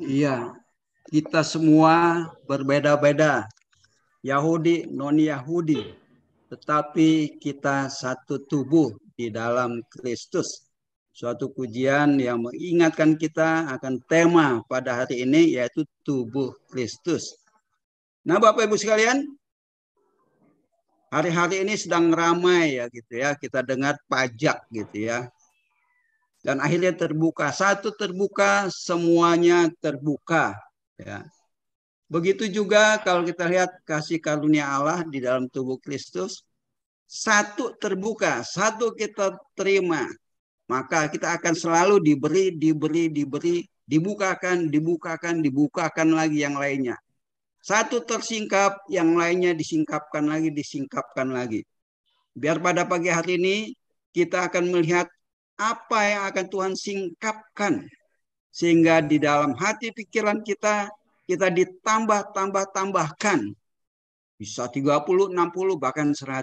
Iya, kita semua berbeda-beda, Yahudi, non-Yahudi, tetapi kita satu tubuh di dalam Kristus. Suatu pujian yang mengingatkan kita akan tema pada hari ini, yaitu tubuh Kristus. Nah, Bapak Ibu sekalian, hari-hari ini sedang ramai ya gitu ya, kita dengar pajak gitu ya. Dan akhirnya terbuka, satu terbuka, semuanya terbuka ya. Begitu juga kalau kita lihat kasih karunia Allah di dalam tubuh Kristus, satu terbuka, satu kita terima, maka kita akan selalu diberi, dibukakan lagi yang lainnya. Satu tersingkap, yang lainnya disingkapkan lagi. Biar pada pagi hari ini kita akan melihat apa yang akan Tuhan singkapkan. Sehingga di dalam hati pikiran kita ditambahkan. Bisa 30, 60, bahkan 100.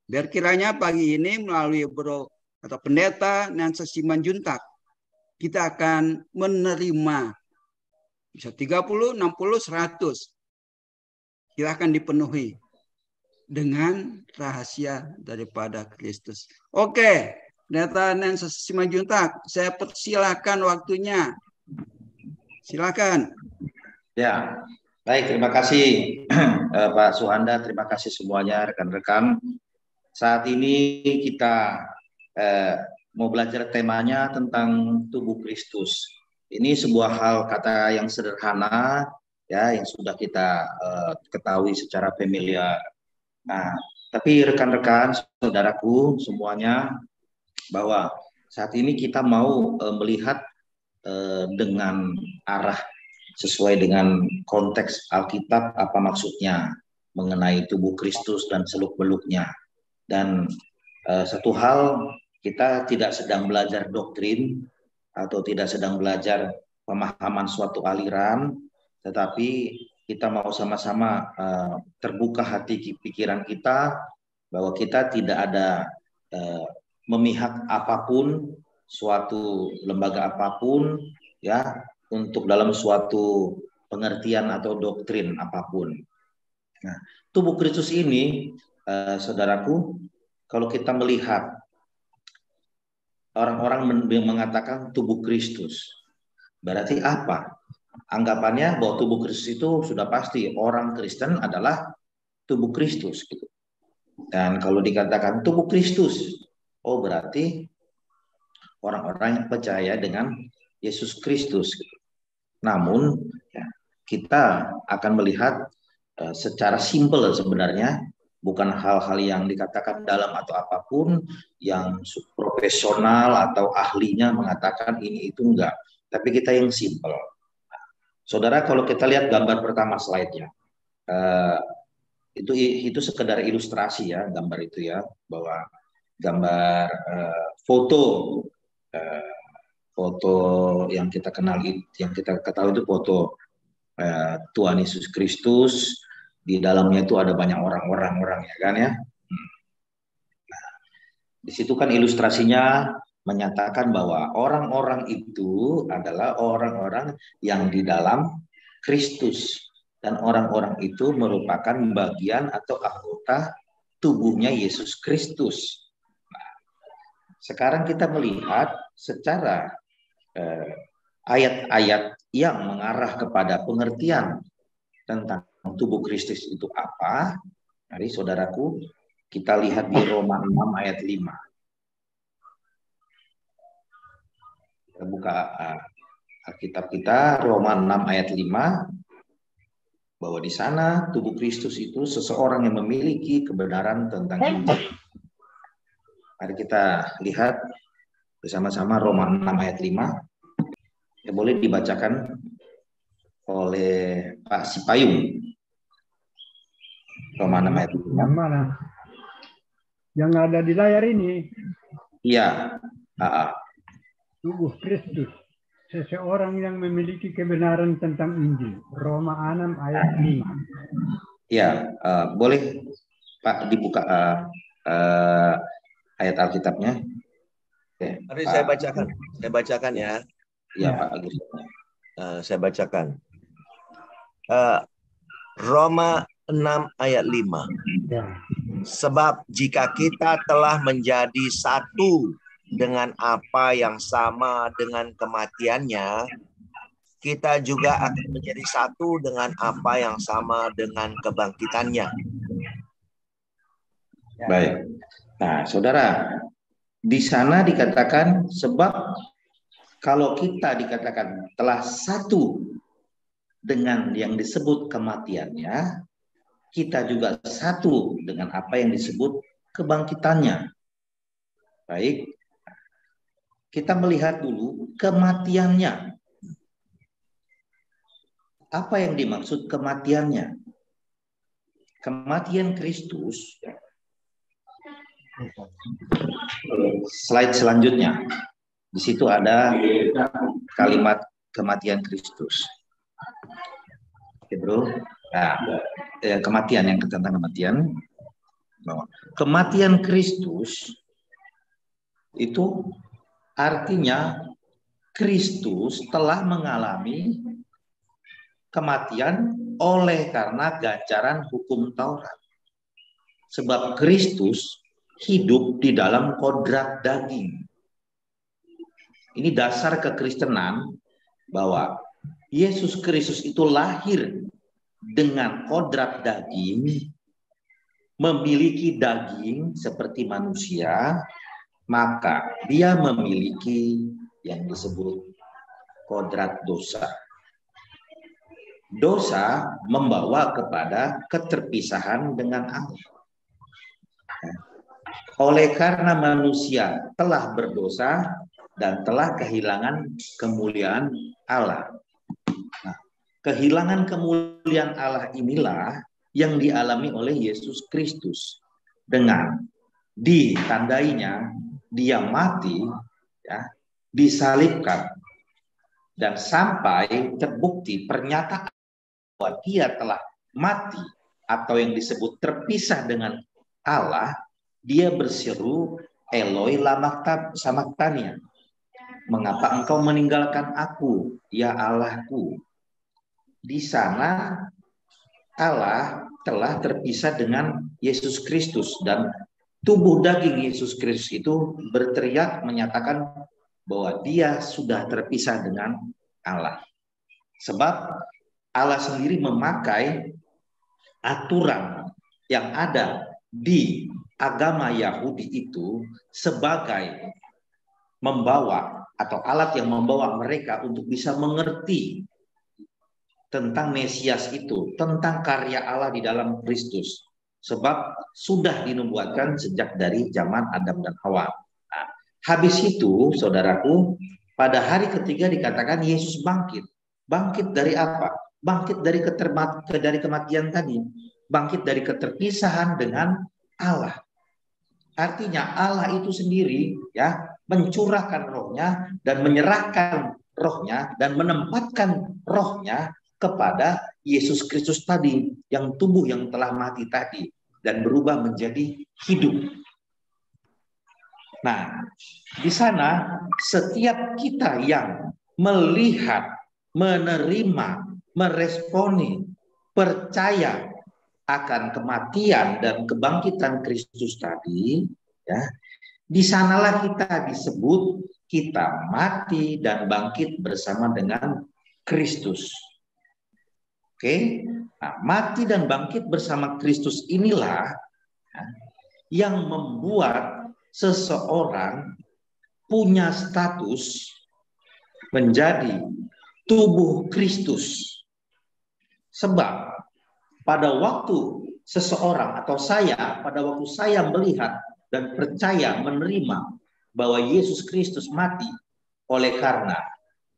Biar kiranya pagi ini melalui bro atau pendeta Nancy Simanjuntak, kita akan menerima bisa 30, 60, 100. Kita akan dipenuhi dengan rahasia daripada Kristus. Oke, pendeta Nancy Simanjuntak, saya persilakan waktunya. Silakan. Ya, baik, terima kasih Pak Suhanda, terima kasih semuanya rekan-rekan. Saat ini kita mau belajar temanya tentang tubuh Kristus. Ini sebuah hal kata yang sederhana ya, yang sudah kita ketahui secara familiar. Nah, tapi rekan-rekan, saudaraku semuanya, bahwa saat ini kita mau melihat dengan arah sesuai dengan konteks Alkitab apa maksudnya mengenai tubuh Kristus dan seluk-beluknya. Dan satu hal, kita tidak sedang belajar doktrin atau tidak sedang belajar pemahaman suatu aliran, tetapi kita mau sama-sama terbuka hati pikiran kita bahwa kita tidak ada memihak apapun, suatu lembaga apapun ya, untuk dalam suatu pengertian atau doktrin apapun. Nah, tubuh Kristus ini, saudaraku, kalau kita melihat orang-orang mengatakan tubuh Kristus, berarti apa? Anggapannya bahwa tubuh Kristus itu sudah pasti orang Kristen adalah tubuh Kristus, gitu. Dan kalau dikatakan tubuh Kristus, oh berarti orang-orang yang percaya dengan Yesus Kristus, gitu. Namun ya, kita akan melihat secara simpel sebenarnya, bukan hal-hal yang dikatakan dalam atau apapun yang profesional atau ahlinya mengatakan ini itu enggak, tapi kita yang simpel. Saudara, kalau kita lihat gambar pertama slide-nya, itu sekedar ilustrasi ya, gambar itu ya, bahwa gambar foto foto yang kita kenal, yang kita ketahui itu foto Tuhan Yesus Kristus. Di dalamnya itu ada banyak orang ya kan ya. Nah, di situ kan ilustrasinya menyatakan bahwa orang-orang itu adalah orang-orang yang di dalam Kristus, dan orang-orang itu merupakan bagian atau anggota tubuhnya Yesus Kristus. Nah, sekarang kita melihat secara ayat-ayat yang mengarah kepada pengertian tentang tubuh Kristus itu apa. Mari saudaraku, kita lihat di Roma 6 ayat 5. Kita buka Alkitab kita, Roma 6 ayat 5, bahwa di sana tubuh Kristus itu seseorang yang memiliki kebenaran tentang Injil. Mari kita lihat bersama-sama Roma 6 ayat 5. Ya, boleh dibacakan oleh Pak Sipayung. Roma 6 ayat 5. Yang mana? Yang ada di layar ini? Iya. Tubuh Kristus, seseorang yang memiliki kebenaran tentang Injil. Roma 6 ayat 5. Ya, boleh Pak dibuka ayat Alkitabnya. Mari saya bacakan ya. Iya, Pak Agus. Saya bacakan. Roma 6 ayat 5. Ya. Sebab jika kita telah menjadi satu dengan apa yang sama dengan kematiannya, kita juga akan menjadi satu dengan apa yang sama dengan kebangkitannya. Baik. Nah, saudara, di sana dikatakan sebab kalau kita dikatakan telah satu dengan yang disebut kematiannya, kita juga satu dengan apa yang disebut kebangkitannya. Baik, kita melihat dulu kematiannya. Apa yang dimaksud kematiannya? Kematian Kristus. Slide selanjutnya. Di situ ada kalimat kematian Kristus. Oke, bro. Nah, kematian yang tentang kematian. Kematian Kristus itu artinya Kristus telah mengalami kematian oleh karena ganjaran hukum Taurat. Sebab Kristus hidup di dalam kodrat daging. Ini dasar kekristenan bahwa Yesus Kristus itu lahir dengan kodrat daging, memiliki daging seperti manusia, maka dia memiliki yang disebut kodrat dosa. Dosa membawa kepada keterpisahan dengan Allah. Oleh karena manusia telah berdosa dan telah kehilangan kemuliaan Allah. Nah, kehilangan kemuliaan Allah inilah yang dialami oleh Yesus Kristus dengan ditandainya dia mati, ya, disalibkan, dan sampai terbukti pernyataan bahwa dia telah mati atau yang disebut terpisah dengan Allah, dia berseru Eloi lama sabachthani, mengapa engkau meninggalkan aku, ya Allahku. Di sana Allah telah terpisah dengan Yesus Kristus, dan tubuh daging Yesus Kristus itu berteriak menyatakan bahwa dia sudah terpisah dengan Allah. Sebab Allah sendiri memakai aturan yang ada di agama Yahudi itu sebagai membawa atau alat yang membawa mereka untuk bisa mengerti tentang Mesias itu, tentang karya Allah di dalam Kristus. Sebab sudah dinubuatkan sejak dari zaman Adam dan Hawa. Nah, habis itu, saudaraku, pada hari ketiga dikatakan Yesus bangkit. Bangkit dari apa? Bangkit dari kematian tadi. Bangkit dari keterpisahan dengan Allah. Artinya Allah itu sendiri ya mencurahkan rohnya dan menyerahkan rohnya dan menempatkan rohnya kepada Yesus Kristus tadi, yang tubuh yang telah mati tadi dan berubah menjadi hidup. Nah, di sana setiap kita yang melihat, menerima, meresponi, percaya akan kematian dan kebangkitan Kristus tadi, ya, di sanalah kita disebut kita mati dan bangkit bersama dengan Kristus. Oke, nah, mati dan bangkit bersama Kristus inilah ya, yang membuat seseorang punya status menjadi tubuh Kristus. Sebab pada waktu seseorang atau saya, pada waktu saya melihat dan percaya menerima bahwa Yesus Kristus mati oleh karena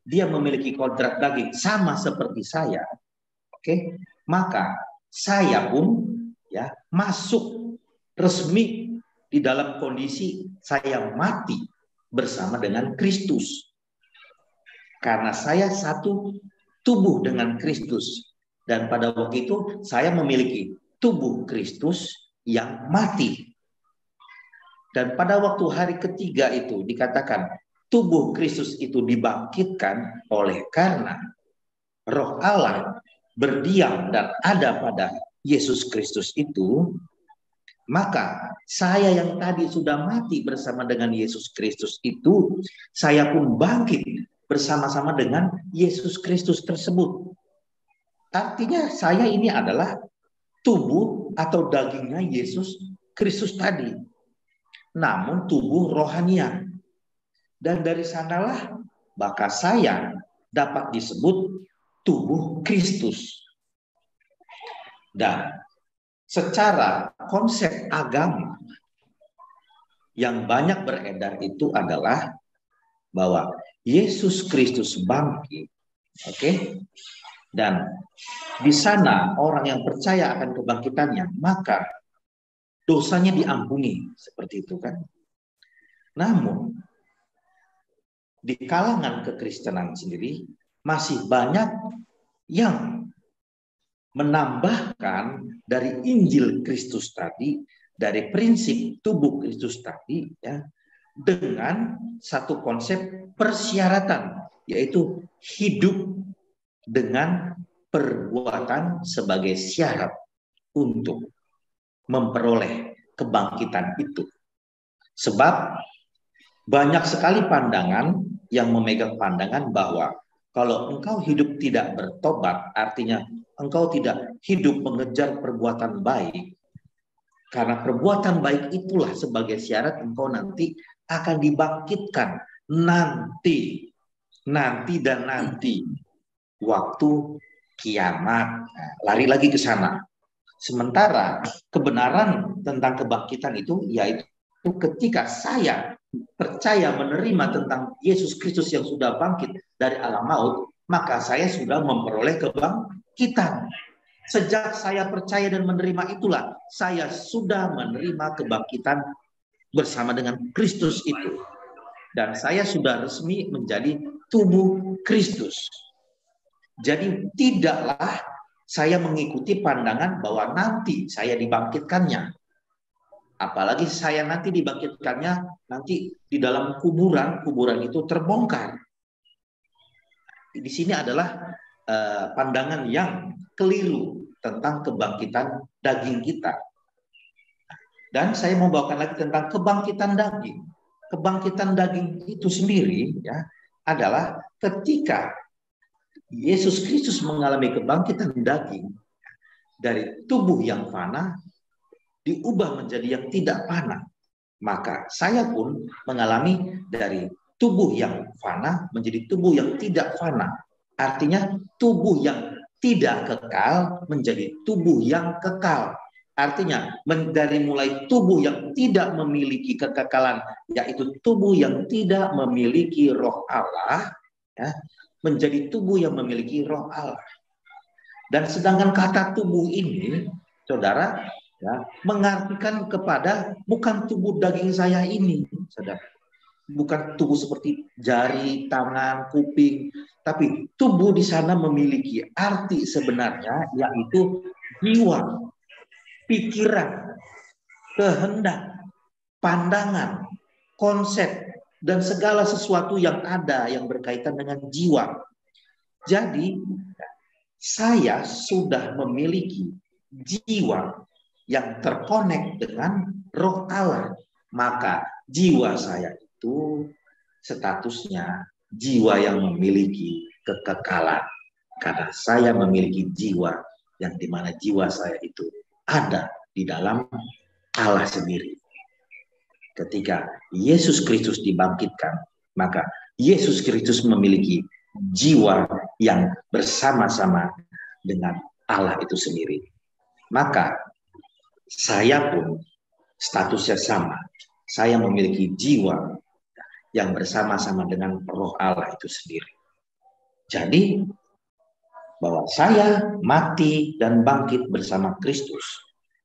dia memiliki kodrat daging sama seperti saya, oke, maka saya pun ya masuk resmi di dalam kondisi saya mati bersama dengan Kristus. Karena saya satu tubuh dengan Kristus. Dan pada waktu itu saya memiliki tubuh Kristus yang mati. Dan pada waktu hari ketiga itu dikatakan tubuh Kristus itu dibangkitkan oleh karena Roh Allah berdiam dan ada pada Yesus Kristus itu, maka saya yang tadi sudah mati bersama dengan Yesus Kristus itu, saya pun bangkit bersama-sama dengan Yesus Kristus tersebut. Artinya saya ini adalah tubuh atau dagingnya Yesus Kristus tadi, namun tubuh rohania. Dan dari sanalah maka saya dapat disebut tubuh Kristus. Dan secara konsep agama yang banyak beredar itu adalah bahwa Yesus Kristus bangkit, oke? Dan di sana orang yang percaya akan kebangkitannya, maka dosanya diampuni, seperti itu kan. Namun di kalangan kekristenan sendiri masih banyak yang menambahkan dari Injil Kristus tadi, dari prinsip tubuh Kristus tadi, ya, dengan satu konsep persyaratan, yaitu hidup dengan perbuatan sebagai syarat untuk memperoleh kebangkitan itu. Sebab banyak sekali pandangan yang memegang pandangan bahwa kalau engkau hidup tidak bertobat, artinya engkau tidak hidup mengejar perbuatan baik, karena perbuatan baik itulah sebagai syarat engkau nanti akan dibangkitkan nanti waktu kiamat. Nah, lari lagi ke sana. Sementara kebenaran tentang kebangkitan itu yaitu ketika saya percaya menerima tentang Yesus Kristus yang sudah bangkit dari alam maut, maka saya sudah memperoleh kebangkitan. Sejak saya percaya dan menerima itulah saya sudah menerima kebangkitan bersama dengan Kristus itu. Dan saya sudah resmi menjadi tubuh Kristus. Jadi tidaklah saya mengikuti pandangan bahwa nanti saya dibangkitkannya. Apalagi saya nanti dibangkitkannya nanti di dalam kuburan itu terbongkar. Di sini adalah pandangan yang keliru tentang kebangkitan daging kita. Dan saya membawakan lagi tentang kebangkitan daging. Kebangkitan daging itu sendiri ya adalah ketika Yesus Kristus mengalami kebangkitan daging dari tubuh yang fana diubah menjadi yang tidak fana. Maka saya pun mengalami dari tubuh yang fana menjadi tubuh yang tidak fana. Artinya tubuh yang tidak kekal menjadi tubuh yang kekal. Artinya dari mulai tubuh yang tidak memiliki kekekalan, yaitu tubuh yang tidak memiliki roh Allah, ya, menjadi tubuh yang memiliki roh Allah. Dan sedangkan kata tubuh ini, saudara, ya, mengartikan kepada bukan tubuh daging saya ini, saudara. Bukan tubuh seperti jari, tangan, kuping, tapi tubuh di sana memiliki arti sebenarnya yaitu jiwa, pikiran, kehendak, pandangan, konsep, dan segala sesuatu yang ada yang berkaitan dengan jiwa. Jadi saya sudah memiliki jiwa yang terkonek dengan roh Allah. Maka jiwa saya itu statusnya jiwa yang memiliki kekekalan. Karena saya memiliki jiwa yang dimana jiwa saya itu ada di dalam Allah sendiri. Ketika Yesus Kristus dibangkitkan, maka Yesus Kristus memiliki jiwa yang bersama-sama dengan Allah itu sendiri. Maka saya pun statusnya sama. Saya memiliki jiwa yang bersama-sama dengan roh Allah itu sendiri. Jadi bahwa saya mati dan bangkit bersama Kristus,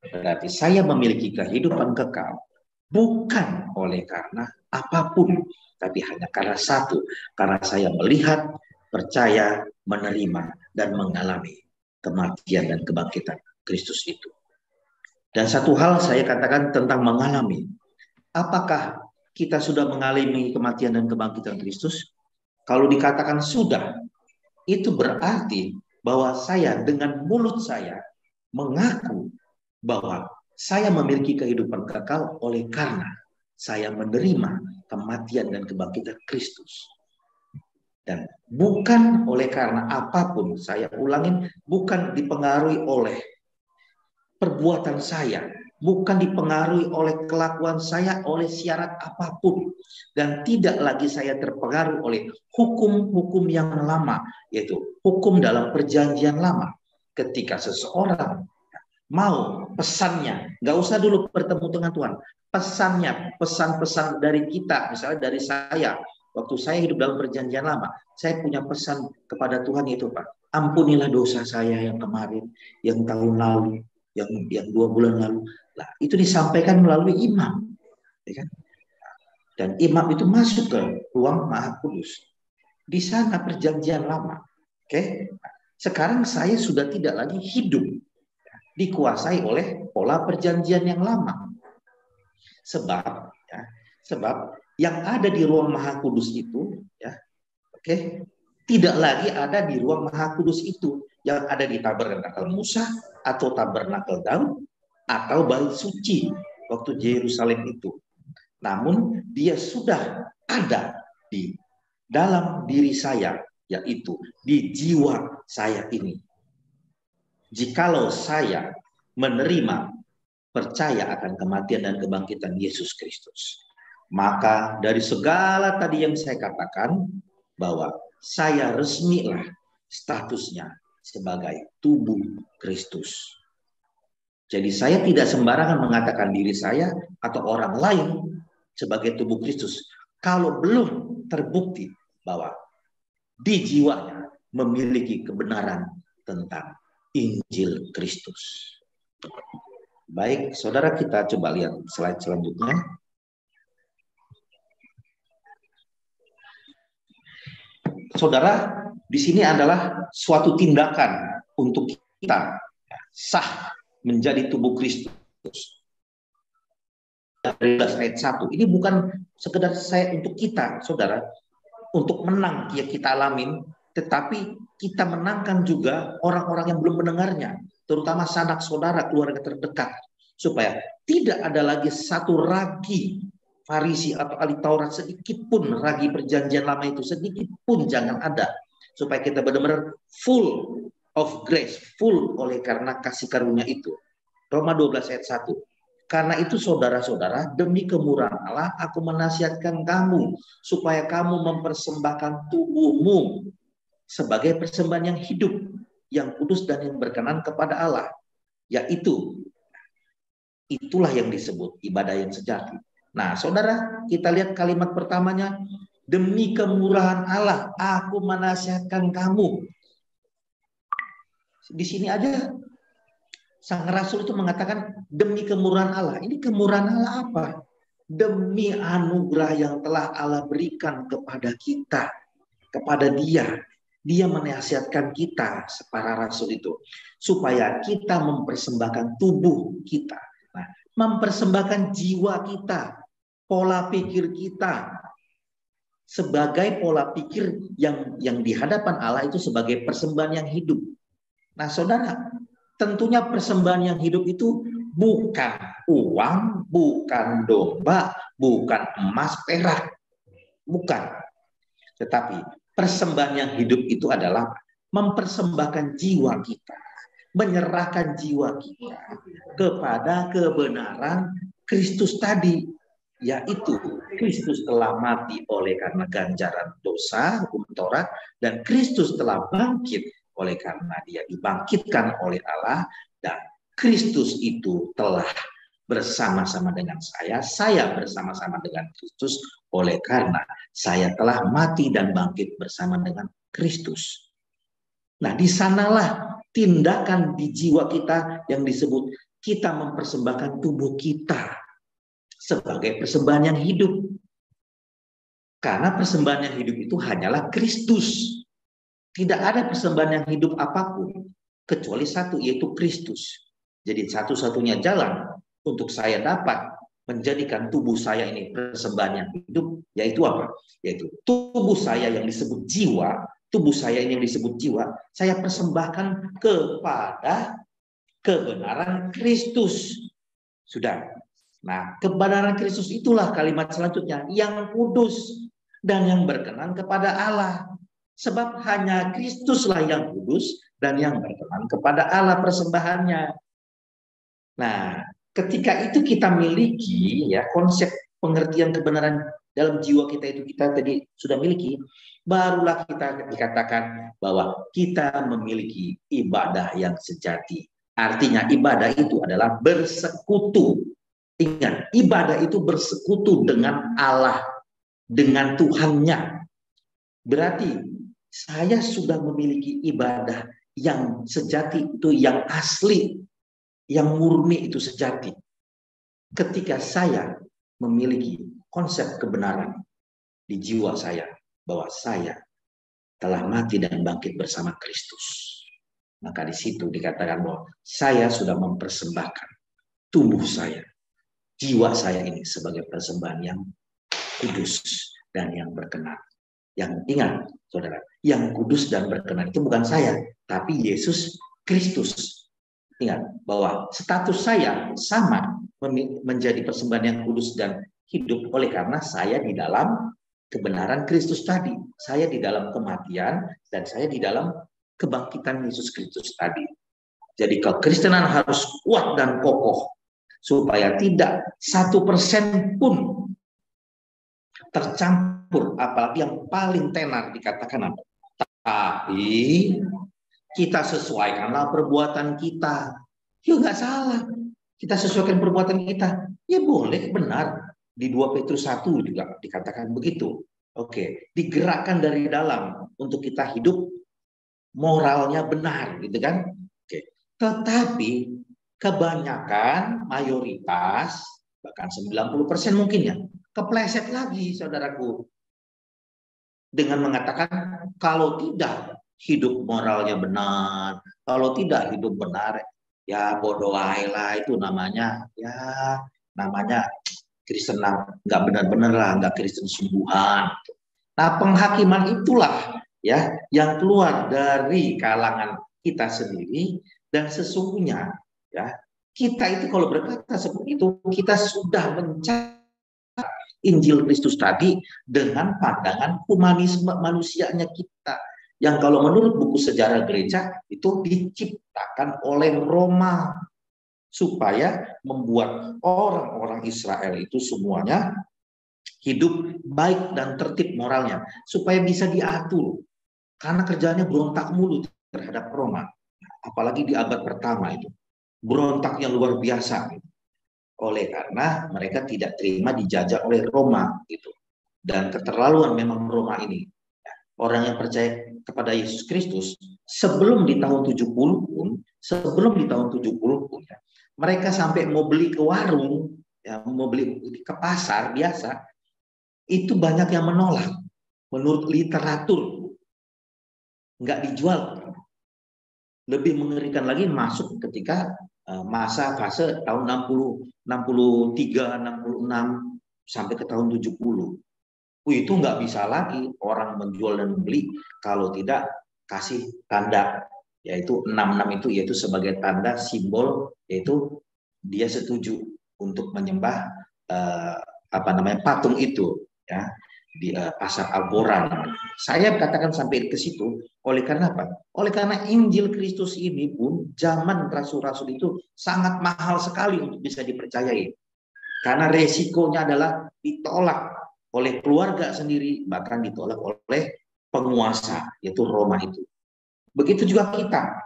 berarti saya memiliki kehidupan kekal, bukan oleh karena apapun, tapi hanya karena satu, karena saya melihat, percaya, menerima, dan mengalami kematian dan kebangkitan Kristus itu. Dan satu hal saya katakan tentang mengalami, apakah kita sudah mengalami kematian dan kebangkitan Kristus? Kalau dikatakan sudah, itu berarti bahwa saya dengan mulut saya mengaku bahwa saya memiliki kehidupan kekal oleh karena saya menerima kematian dan kebangkitan Kristus. Dan bukan oleh karena apapun, saya ulangin, bukan dipengaruhi oleh perbuatan saya, bukan dipengaruhi oleh kelakuan saya, oleh syarat apapun. Dan tidak lagi saya terpengaruh oleh hukum-hukum yang lama, yaitu hukum dalam perjanjian lama. Ketika seseorang mau pesannya, nggak usah dulu bertemu dengan Tuhan, pesannya, pesan-pesan dari kita, misalnya dari saya, waktu saya hidup dalam perjanjian lama, saya punya pesan kepada Tuhan itu, Pak, ampunilah dosa saya yang kemarin, yang tahun lalu, yang 2 bulan lalu. Nah, itu disampaikan melalui imam, ya kan? Dan imam itu masuk ke ruang Maha Kudus. Di sana perjanjian lama. Oke? Sekarang saya sudah tidak lagi hidup dikuasai oleh pola perjanjian yang lama. Sebab yang ada di ruang Maha Kudus itu, ya, oke, tidak lagi ada di ruang Maha Kudus itu yang ada di tabernakel Musa atau tabernakel Daud atau bait suci waktu Yerusalem itu. Namun dia sudah ada di dalam diri saya, yaitu di jiwa saya ini. Jikalau saya menerima, percaya akan kematian dan kebangkitan Yesus Kristus, maka dari segala tadi yang saya katakan, bahwa saya resmilah statusnya sebagai tubuh Kristus. Jadi saya tidak sembarangan mengatakan diri saya atau orang lain sebagai tubuh Kristus kalau belum terbukti bahwa di jiwanya memiliki kebenaran tentang Injil Kristus. Baik, saudara, kita coba lihat slide selanjutnya. Saudara, di sini adalah suatu tindakan untuk kita sah menjadi tubuh Kristus. Dari ayat 1. Ini bukan sekedar saya untuk kita, saudara, untuk menang ya kita alamin, tetapi kita menangkan juga orang-orang yang belum mendengarnya, terutama sanak saudara, keluarga terdekat, supaya tidak ada lagi satu ragi Farisi atau ahli Taurat sedikit pun, ragi perjanjian lama itu sedikit pun jangan ada, supaya kita benar-benar full of grace, full oleh karena kasih karunia itu. Roma 12 ayat 1. Karena itu saudara-saudara, demi kemurahan Allah aku menasihatkan kamu supaya kamu mempersembahkan tubuhmu sebagai persembahan yang hidup, yang kudus dan yang berkenan kepada Allah, yaitu itulah yang disebut ibadah yang sejati. Nah, saudara, kita lihat kalimat pertamanya, demi kemurahan Allah aku menasihatkan kamu. Di sini aja Sang Rasul itu mengatakan demi kemurahan Allah. Ini kemurahan Allah apa? Demi anugerah yang telah Allah berikan kepada kita, kepada Dia. Dia menasihatkan kita, para rasul itu, supaya kita mempersembahkan tubuh kita. Nah, mempersembahkan jiwa kita, pola pikir kita, sebagai pola pikir yang di hadapan Allah itu sebagai persembahan yang hidup. Nah, saudara, tentunya persembahan yang hidup itu bukan uang, bukan domba, bukan emas, perak. Bukan. Tetapi persembahan yang hidup itu adalah mempersembahkan jiwa kita, menyerahkan jiwa kita kepada kebenaran Kristus tadi, yaitu Kristus telah mati oleh karena ganjaran dosa, hukum Taurat, dan Kristus telah bangkit oleh karena Dia dibangkitkan oleh Allah, dan Kristus itu telah bersama-sama dengan saya bersama-sama dengan Kristus oleh karena saya telah mati dan bangkit bersama dengan Kristus. Nah, di sanalah tindakan di jiwa kita yang disebut kita mempersembahkan tubuh kita sebagai persembahan yang hidup. Karena persembahan yang hidup itu hanyalah Kristus. Tidak ada persembahan yang hidup apapun kecuali satu, yaitu Kristus. Jadi satu-satunya jalan untuk saya dapat menjadikan tubuh saya ini persembahan yang hidup, yaitu apa? Yaitu tubuh saya yang disebut jiwa, tubuh saya ini yang disebut jiwa, saya persembahkan kepada kebenaran Kristus. Sudah. Nah, kebenaran Kristus itulah kalimat selanjutnya, yang kudus dan yang berkenan kepada Allah. Sebab hanya Kristuslah yang kudus dan yang berkenan kepada Allah persembahannya. Nah, ketika itu kita miliki ya konsep pengertian kebenaran dalam jiwa kita itu kita tadi sudah miliki, barulah kita dikatakan bahwa kita memiliki ibadah yang sejati. Artinya ibadah itu adalah bersekutu. Ingat, ibadah itu bersekutu dengan Allah, dengan Tuhannya. Berarti saya sudah memiliki ibadah yang sejati, itu yang asli, yang murni, itu sejati. Ketika saya memiliki konsep kebenaran di jiwa saya bahwa saya telah mati dan bangkit bersama Kristus, maka di situ dikatakan bahwa saya sudah mempersembahkan tubuh saya, jiwa saya ini sebagai persembahan yang kudus dan yang berkenan. Yang ingat, saudara, yang kudus dan berkenan itu bukan saya, tapi Yesus Kristus. Ingat bahwa status saya sama menjadi persembahan yang kudus dan hidup oleh karena saya di dalam kebenaran Kristus tadi. Saya di dalam kematian dan saya di dalam kebangkitan Yesus Kristus tadi. Jadi kekristenan harus kuat dan kokoh supaya tidak 1% pun tercampur, apalagi yang paling tenar dikatakan apa? Tapi kita sesuaikanlah perbuatan kita. Ya nggak salah. Kita sesuaikan perbuatan kita. Ya boleh, benar. Di 2 Petrus 1 juga dikatakan begitu. Oke, digerakkan dari dalam untuk kita hidup moralnya benar, gitu kan? Oke. Tetapi kebanyakan, mayoritas, bahkan 90% mungkin ya, kepleset lagi, saudaraku. Dengan mengatakan kalau tidak hidup moralnya benar, kalau tidak hidup benar, ya bodoh lah, itu namanya Kristen nggak benar-benar lah, nggak Kristen sungguhan. Nah, penghakiman itulah ya yang keluar dari kalangan kita sendiri, dan sesungguhnya ya kita itu kalau berkata seperti itu, kita sudah mencari Injil Kristus tadi dengan pandangan humanisme manusianya kita, yang kalau menurut buku sejarah gereja itu diciptakan oleh Roma supaya membuat orang-orang Israel itu semuanya hidup baik dan tertib moralnya, supaya bisa diatur, karena kerjanya berontak mulu terhadap Roma, apalagi di abad pertama itu berontaknya luar biasa gitu. Oleh karena mereka tidak terima dijajah oleh Roma gitu. Dan keterlaluan memang Roma ini. Orang yang percaya kepada Yesus Kristus sebelum di tahun 70 pun, ya, mereka sampai mau beli ke warung, ya, mau beli ke pasar biasa, itu banyak yang menolak. Menurut literatur nggak dijual. Lebih mengerikan lagi masuk ketika masa fase tahun 63, 66 sampai ke tahun 70. Itu nggak bisa lagi orang menjual dan membeli kalau tidak kasih tanda, yaitu 66 itu, yaitu sebagai tanda simbol, yaitu dia setuju untuk menyembah patung itu ya di pasar Alboran. Saya katakan sampai ke situ oleh karena apa? Oleh karena Injil Kristus ini pun zaman rasul-rasul itu sangat mahal sekali untuk bisa dipercayai. Karena resikonya adalah ditolak oleh keluarga sendiri, bahkan ditolak oleh penguasa, yaitu Roma itu. Begitu juga kita.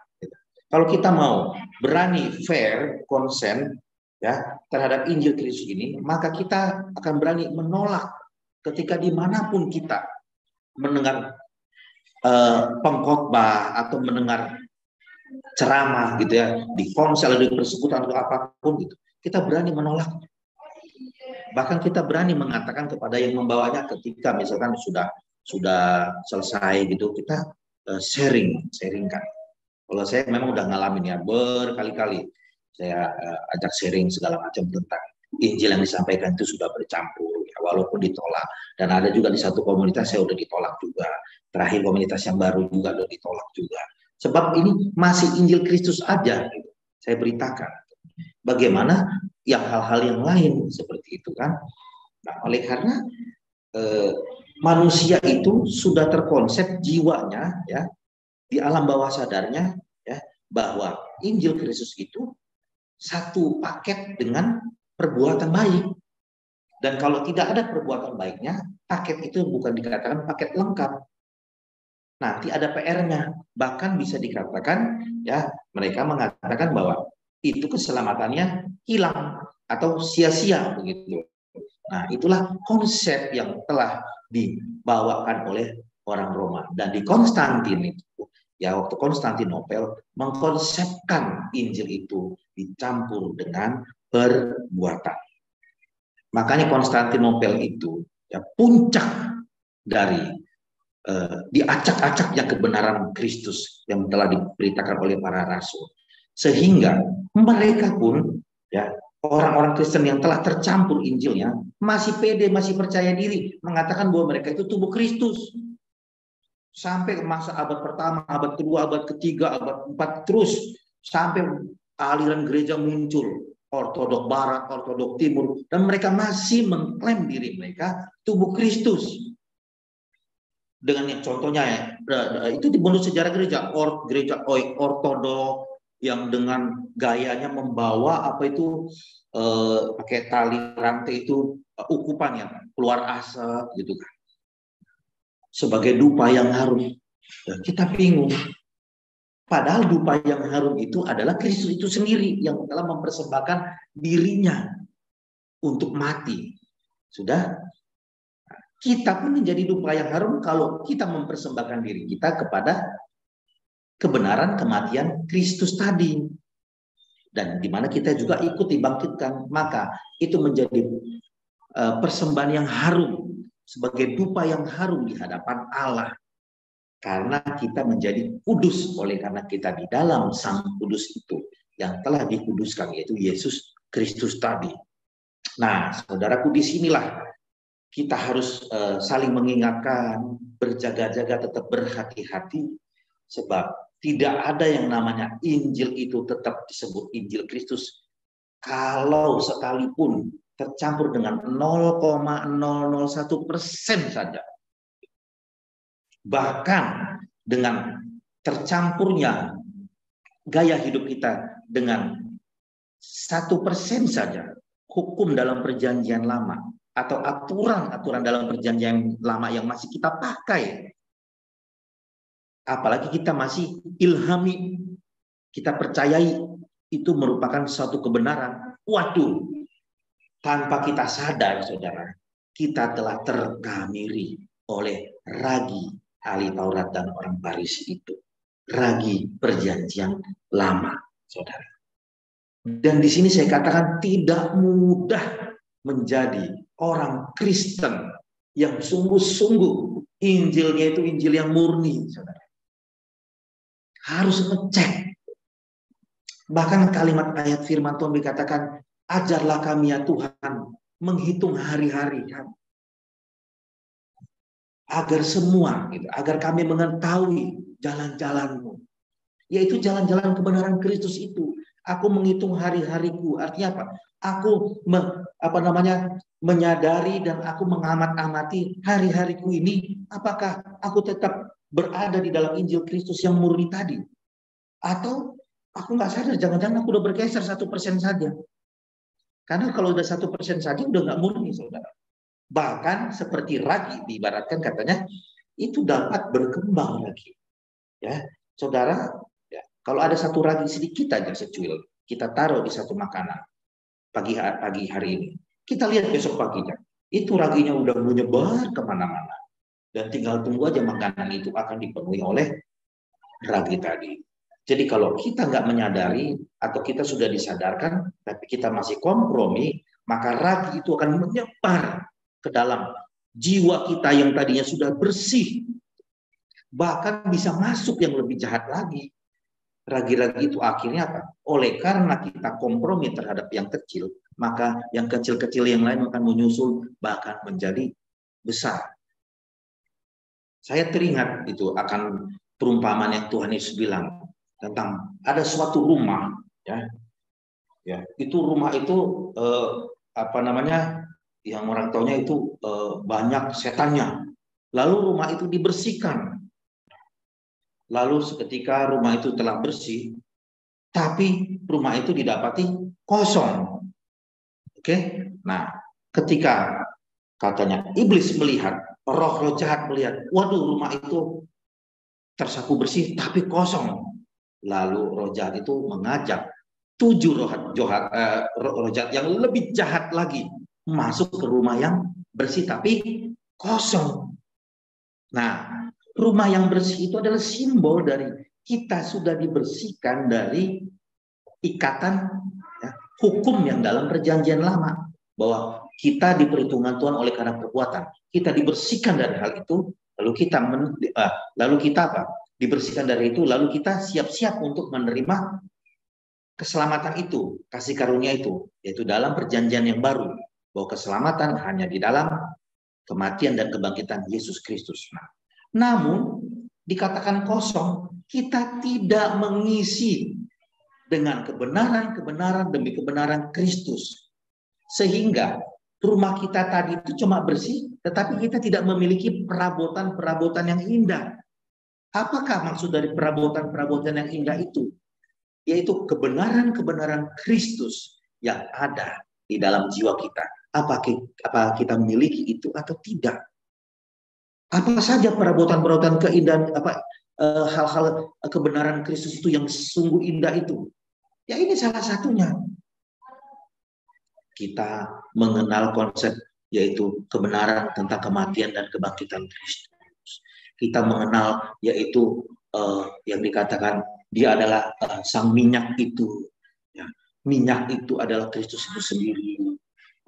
Kalau kita mau berani fair, konsen ya terhadap Injil Kristus ini, maka kita akan berani menolak ketika dimanapun kita mendengar pengkhotbah atau mendengar ceramah gitu ya, di ponsel, di persekutuan atau apapun gitu, kita berani menolak. Bahkan kita berani mengatakan kepada yang membawanya ketika misalkan sudah selesai gitu, kita sharingkan. Kalau saya memang udah ngalamin ya berkali-kali, saya ajak sharing segala macam tentang Injil yang disampaikan itu sudah bercampur. Ya, walaupun ditolak. Dan ada juga di satu komunitas saya udah ditolak juga. Terakhir komunitas yang baru juga udah ditolak juga. Sebab ini masih Injil Kristus aja, gitu. Saya beritakan. Bagaimana yang hal-hal yang lain seperti itu kan? Nah, oleh karena manusia itu sudah terkonsep jiwanya, ya, di alam bawah sadarnya, ya, bahwa Injil Kristus itu satu paket dengan perbuatan baik. Dan kalau tidak ada perbuatan baiknya, paket itu bukan dikatakan paket lengkap. Nanti ada PR-nya. Bahkan bisa dikatakan, ya, mereka mengatakan bahwa itu keselamatannya hilang atau sia-sia begitu. Nah, itulah konsep yang telah dibawakan oleh orang Roma. Dan di Konstantin itu, ya, waktu Konstantinopel mengkonsepkan Injil itu dicampur dengan perbuatan. Makanya Konstantinopel itu, ya, puncak dari diacak-acaknya kebenaran Kristus yang telah diberitakan oleh para rasul. Sehingga mereka pun, ya, orang-orang Kristen yang telah tercampur Injilnya masih pede, masih percaya diri mengatakan bahwa mereka itu tubuh Kristus. Sampai masa abad pertama, abad kedua, abad ketiga, abad 4, terus sampai aliran gereja muncul, ortodok barat, ortodok timur, dan mereka masih mengklaim diri mereka tubuh Kristus. Dengan yang contohnya, ya, itu di bonus sejarah gereja ortodok yang dengan gayanya membawa apa itu pakai tali rantai itu ukupan yang keluar asap gitu kan, sebagai dupa yang harum. Dan kita bingung, padahal dupa yang harum itu adalah Kristus itu sendiri yang telah mempersembahkan dirinya untuk mati. Sudah, kita pun menjadi dupa yang harum kalau kita mempersembahkan diri kita kepada kebenaran kematian Kristus tadi. Dan di mana kita juga ikut dibangkitkan, maka itu menjadi persembahan yang harum, sebagai dupa yang harum di hadapan Allah. Karena kita menjadi kudus oleh karena kita di dalam Sang Kudus itu yang telah dikuduskan, yaitu Yesus Kristus tadi. Nah, saudaraku, di sinilah kita harus saling mengingatkan, berjaga-jaga, tetap berhati-hati, sebab tidak ada yang namanya Injil itu tetap disebut Injil Kristus kalau sekalipun tercampur dengan 0,001% saja. Bahkan dengan tercampurnya gaya hidup kita dengan 1% saja, hukum dalam perjanjian lama atau aturan-aturan dalam perjanjian lama yang masih kita pakai, apalagi kita masih ilhami, kita percayai itu merupakan suatu kebenaran. Waduh, tanpa kita sadar, saudara, kita telah terkamiri oleh ragi ahli Taurat dan orang Farisi itu, ragi perjanjian lama, saudara. Dan di sini saya katakan tidak mudah menjadi orang Kristen yang sungguh-sungguh Injilnya itu Injil yang murni, saudara. Harus ngecek. Bahkan kalimat ayat firman Tuhan dikatakan, ajarlah kami ya Tuhan menghitung hari-hari kami, agar semua, gitu, agar kami mengetahui jalan-jalanmu, yaitu jalan-jalan kebenaran Kristus itu. Aku menghitung hari-hariku, artinya apa? Aku menyadari dan aku mengamat-amati hari-hariku ini, apakah aku tetap berada di dalam Injil Kristus yang murni tadi, atau aku nggak sadar, jangan-jangan aku udah bergeser 1% saja. Karena kalau udah 1% saja udah nggak murni, saudara. Bahkan seperti ragi diibaratkan katanya itu dapat berkembang lagi, ya saudara. Ya, kalau ada satu ragi sedikit aja secuil, kita taruh di satu makanan pagi hari ini, kita lihat besok paginya itu raginya udah menyebar kemana-mana, dan tinggal tunggu aja makanan itu akan dipenuhi oleh ragi tadi. Jadi kalau kita nggak menyadari atau kita sudah disadarkan tapi kita masih kompromi, maka ragi itu akan menyebar ke dalam jiwa kita yang tadinya sudah bersih, bahkan bisa masuk yang lebih jahat lagi. Ragi-ragi itu akhirnya apa? Oleh karena kita kompromi terhadap yang kecil, maka yang kecil-kecil yang lain akan menyusul bahkan menjadi besar. Saya teringat itu akan perumpamaan yang Tuhan Yesus bilang tentang ada suatu rumah, ya itu rumah itu apa namanya, yang orang taunya itu banyak setannya. Lalu rumah itu dibersihkan. Lalu seketika rumah itu telah bersih, tapi rumah itu didapati kosong. Oke, nah ketika katanya iblis melihat, roh-roh jahat melihat, waduh rumah itu tersapu bersih tapi kosong. Lalu roh jahat itu mengajak 7 roh jahat yang lebih jahat lagi masuk ke rumah yang bersih tapi kosong. Nah, rumah yang bersih itu adalah simbol dari kita sudah dibersihkan dari ikatan hukum yang dalam perjanjian lama, bahwa kita diperhitungkan Tuhan oleh karena perbuatan. Kita dibersihkan dari hal itu, lalu kita apa? Dibersihkan dari itu, lalu kita siap-siap untuk menerima keselamatan itu, kasih karunia itu, yaitu dalam perjanjian yang baru, bahwa keselamatan hanya di dalam kematian dan kebangkitan Yesus Kristus. Namun dikatakan kosong, kita tidak mengisi dengan kebenaran-kebenaran demi kebenaran Kristus. Sehingga rumah kita tadi itu cuma bersih, tetapi kita tidak memiliki perabotan-perabotan yang indah. Apakah maksud dari perabotan-perabotan yang indah itu? Yaitu kebenaran-kebenaran Kristus yang ada di dalam jiwa kita. Apa kita memiliki itu atau tidak? Apa saja perabotan-perabotan keindahan, hal-hal kebenaran Kristus itu yang sungguh indah itu? Ya ini salah satunya. Kita mengenal konsep yaitu kebenaran tentang kematian dan kebangkitan Kristus. Kita mengenal yaitu yang dikatakan dia adalah sang minyak itu. Ya, minyak itu adalah Kristus itu sendiri.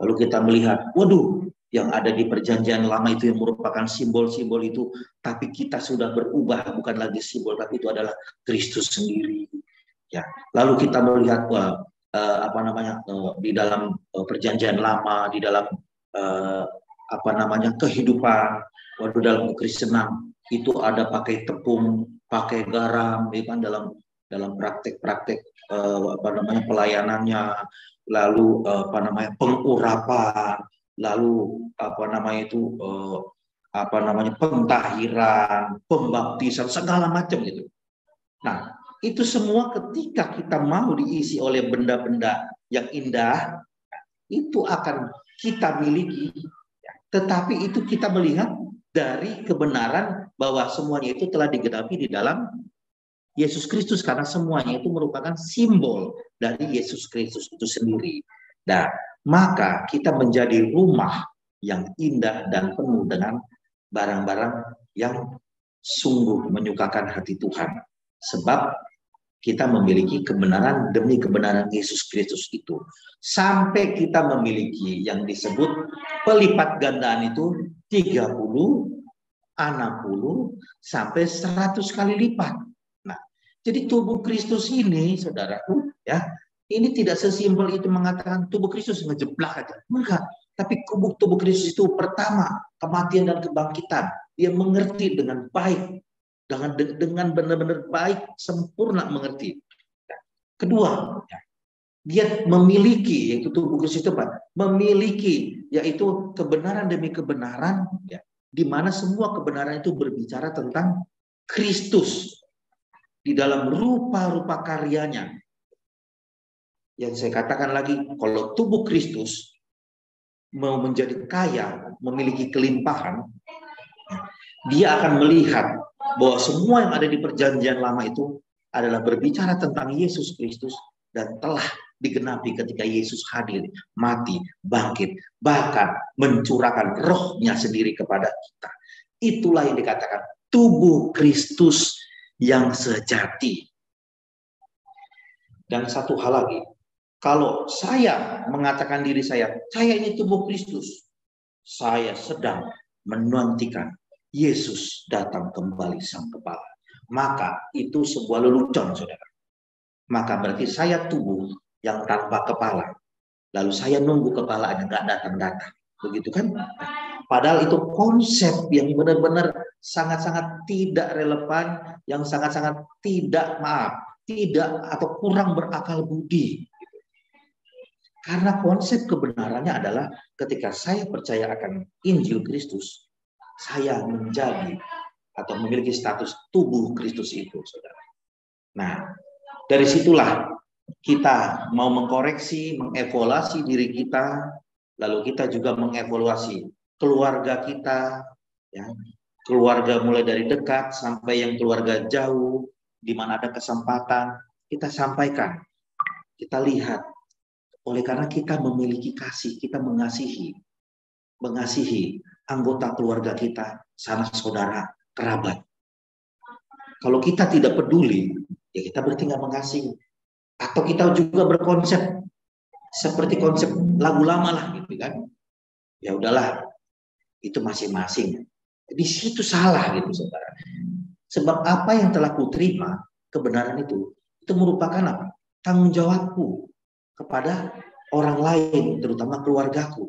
Lalu kita melihat, waduh, yang ada di perjanjian lama itu yang merupakan simbol-simbol itu, tapi kita sudah berubah, bukan lagi simbol, tapi itu adalah Kristus sendiri. Ya, lalu kita melihat di dalam perjanjian lama, di dalam kehidupan, waduh, dalam kekristenan itu ada pakai tepung, pakai garam, ya kan, dalam praktek-praktek pelayanannya, lalu pengurapan, lalu pentahiran, pembaptisan, segala macam gitu. Nah, itu semua ketika kita mau diisi oleh benda-benda yang indah, itu akan kita miliki. Tetapi itu kita melihat dari kebenaran bahwa semuanya itu telah digenapi di dalam Yesus Kristus, karena semuanya itu merupakan simbol dari Yesus Kristus itu sendiri. Nah, maka kita menjadi rumah yang indah dan penuh dengan barang-barang yang sungguh menyukakan hati Tuhan. Sebab kita memiliki kebenaran demi kebenaran Yesus Kristus itu. Sampai kita memiliki yang disebut pelipat gandaan itu 30, 60, sampai 100 kali lipat. Nah, jadi tubuh Kristus ini, saudaraku, ya, ini tidak sesimpel itu mengatakan tubuh Kristus ngejeblak aja. Enggak. Tapi tubuh Kristus itu pertama, kematian dan kebangkitan. Dia mengerti dengan baik. Dengan benar-benar baik, sempurna mengerti. Kedua, dia memiliki, yaitu tubuh Kristus itu memiliki, yaitu kebenaran demi kebenaran, ya, di mana semua kebenaran itu berbicara tentang Kristus di dalam rupa-rupa karyanya. Yang saya katakan lagi, kalau tubuh Kristus mau menjadi kaya, memiliki kelimpahan, dia akan melihat bahwa semua yang ada di perjanjian lama itu adalah berbicara tentang Yesus Kristus dan telah digenapi ketika Yesus hadir, mati, bangkit, bahkan mencurahkan rohnya sendiri kepada kita. Itulah yang dikatakan tubuh Kristus yang sejati. Dan satu hal lagi, kalau saya mengatakan diri saya ini tubuh Kristus, saya sedang menantikan Yesus datang kembali sang kepala. Maka itu sebuah lelucon, saudara. Maka berarti saya tubuh yang tanpa kepala. lalu saya nunggu kepalanya nggak datang-datang. Begitu kan? Padahal itu konsep yang benar-benar sangat-sangat tidak relevan, yang sangat-sangat tidak atau kurang berakal budi. Karena konsep kebenarannya adalah ketika saya percaya akan Injil Kristus, saya menjadi atau memiliki status tubuh Kristus itu, saudara. Nah, dari situlah kita mau mengkoreksi, mengevaluasi diri kita, lalu kita juga mengevaluasi keluarga kita, ya, keluarga mulai dari dekat sampai yang keluarga jauh, di mana ada kesempatan kita sampaikan, kita lihat. Oleh karena kita memiliki kasih, kita mengasihi anggota keluarga kita, sanak saudara, kerabat. Kalau kita tidak peduli, ya kita berarti nggak mengasihi. Atau kita juga berkonsep seperti konsep lagu lama lah, gitu kan? Ya udahlah, itu masing-masing. Di situ salah, gitu, saudara. Sebab apa yang telah kuterima, kebenaran itu merupakan apa? Tanggung jawabku kepada orang lain, terutama keluargaku.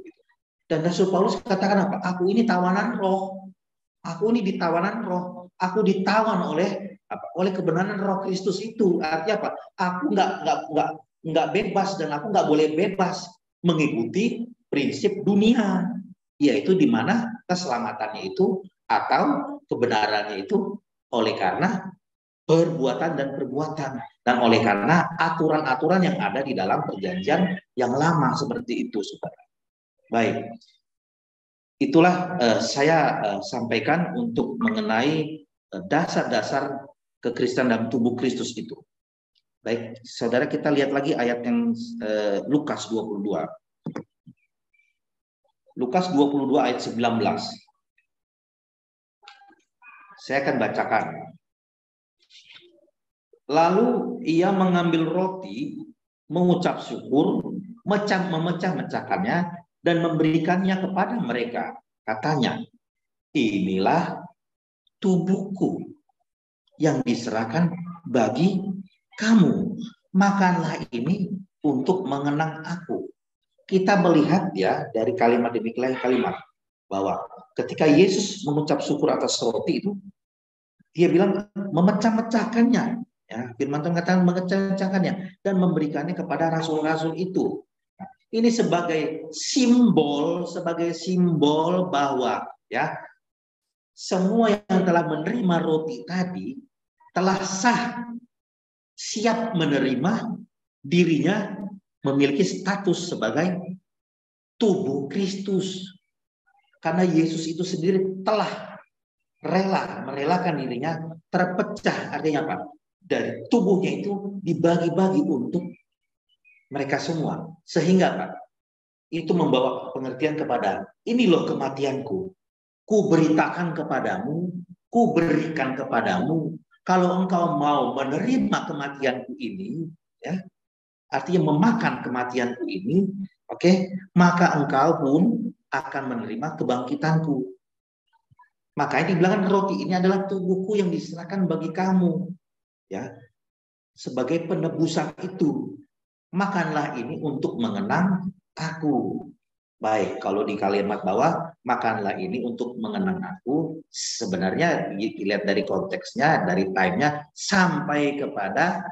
Dan Rasul Paulus katakan apa? Aku ini tawanan roh. Aku ini ditawanan roh. Aku ditawan oleh apa? Oleh kebenaran Roh Kristus itu. Artinya apa? Aku nggak bebas dan aku nggak boleh bebas mengikuti prinsip dunia, yaitu di mana keselamatannya itu atau kebenarannya itu oleh karena perbuatan dan perbuatan, dan oleh karena aturan-aturan yang ada di dalam perjanjian yang lama, seperti itu, saudara. Baik, itulah saya sampaikan untuk mengenai dasar-dasar kekristenan dalam tubuh Kristus itu. Baik, saudara, kita lihat lagi ayat yang Lukas 22. Lukas 22 ayat 19. Saya akan bacakan. Lalu ia mengambil roti, mengucap syukur, memecah-mecahkannya, dan memberikannya kepada mereka. Katanya, inilah tubuhku yang diserahkan bagi kamu. Makanlah ini untuk mengenang aku. Kita melihat ya dari kalimat demi kalimat bahwa ketika Yesus mengucap syukur atas roti itu, dia bilang memecah-mecahkannya. Ya, firman Tuhan katakan memecah-mecahkannya dan memberikannya kepada rasul-rasul itu. Nah, ini sebagai simbol bahwa ya semua yang telah menerima roti tadi telah siap menerima dirinya memiliki status sebagai tubuh Kristus. Karena Yesus itu sendiri telah merelakan dirinya terpecah. Artinya apa? Dari tubuhnya itu dibagi-bagi untuk mereka semua. Sehingga Pak, itu membawa pengertian kepada ini loh kematianku. Ku beritakan kepadamu, ku berikan kepadamu. Kalau engkau mau menerima kematianku ini, ya, artinya memakan kematianku ini, oke, maka engkau pun akan menerima kebangkitanku. Makanya dibilang roti ini adalah tubuhku yang diserahkan bagi kamu. Ya, sebagai penebusan itu, makanlah ini untuk mengenang aku. Baik, kalau di kalimat bawah, makanlah ini untuk mengenang aku, sebenarnya dilihat dari konteksnya, dari time-nya, sampai kepada